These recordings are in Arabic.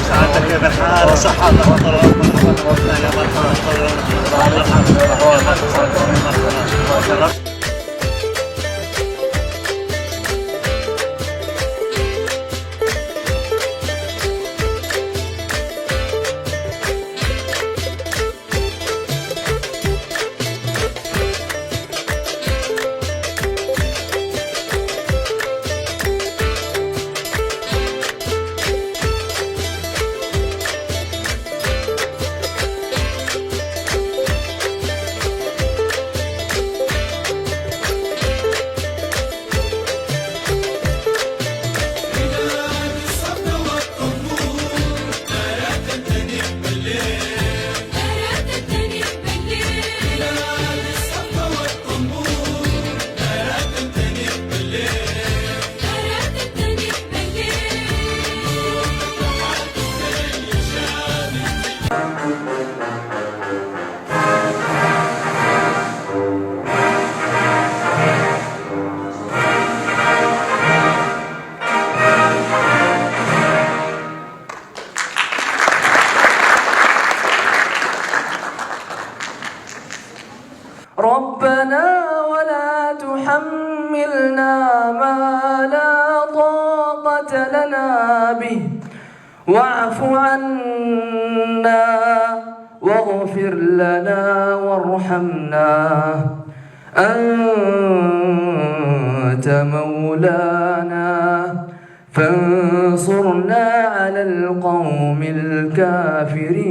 سعادتك كيف الحال؟ صحة مرحبا يا مرحبا. ربنا ولا تحملنا ما لا طاقة لنا به واعف عنا واغفر لنا وارحمنا أنت مولانا فانصرنا على القوم الكافرين.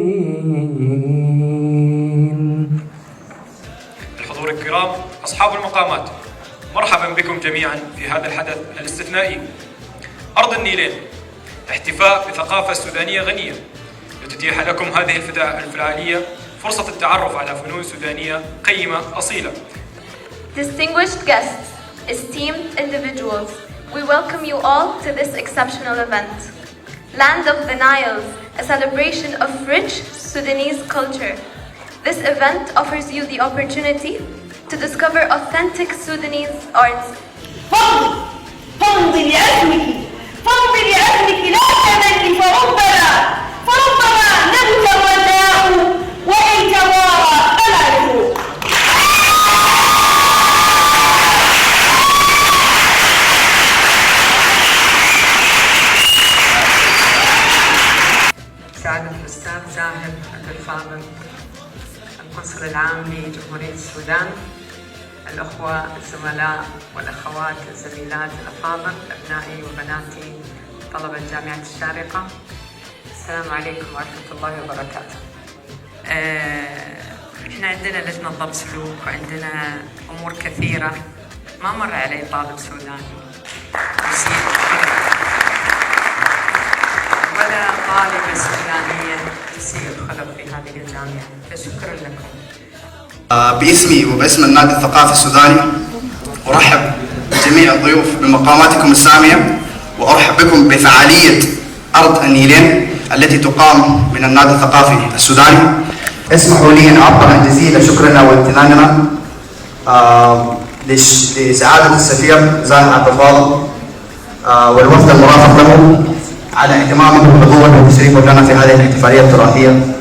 الحضور الكرام، أصحاب المقامات، مرحبا بكم جميعا في هذا الحدث الاستثنائي. أرض النيلين، احتفاء بثقافة سودانية غنية لتتيح لكم هذه الفعالية فرصة التعرف على فنون سودانية قيمة أصيلة. Distinguished guests, esteemed individuals, we welcome you all to this exceptional event. Land of the Niles, a celebration of rich Sudanese culture. This event offers you the opportunity to discover authentic Sudanese arts. فامضي لعزمك لا تملي فربما نتولاه وإن توارى فلا يفوق. سعادة الأستاذ زاهر عبد الفاضل، القنصل العام لجمهورية السودان، الأخوة الزملاء والأخوات الزميلات الأفاضل، أبنائي وبناتي طلبة جامعة الشارقة، السلام عليكم ورحمة الله وبركاته. إحنا عندنا لجنة ضبط سلوك وعندنا أمور كثيرة ما مر علي طالب سوداني ولا طالبة سودانية تسيء الخلق في هذه الجامعة، فشكرا لكم. باسمي وباسم النادي الثقافي السوداني أرحب بجميع الضيوف بمقاماتكم السامية، وأرحب بكم بفعالية أرض النيلين التي تقام من النادي الثقافي السوداني. اسمحوا لي أن أعبر عن جزيل شكرنا وامتناننا لسعادة السفير زاهر عبد الفاضل والوفد المرافق له على اهتمامه بالحضور والتشريف لنا في هذه الاحتفالية التراثية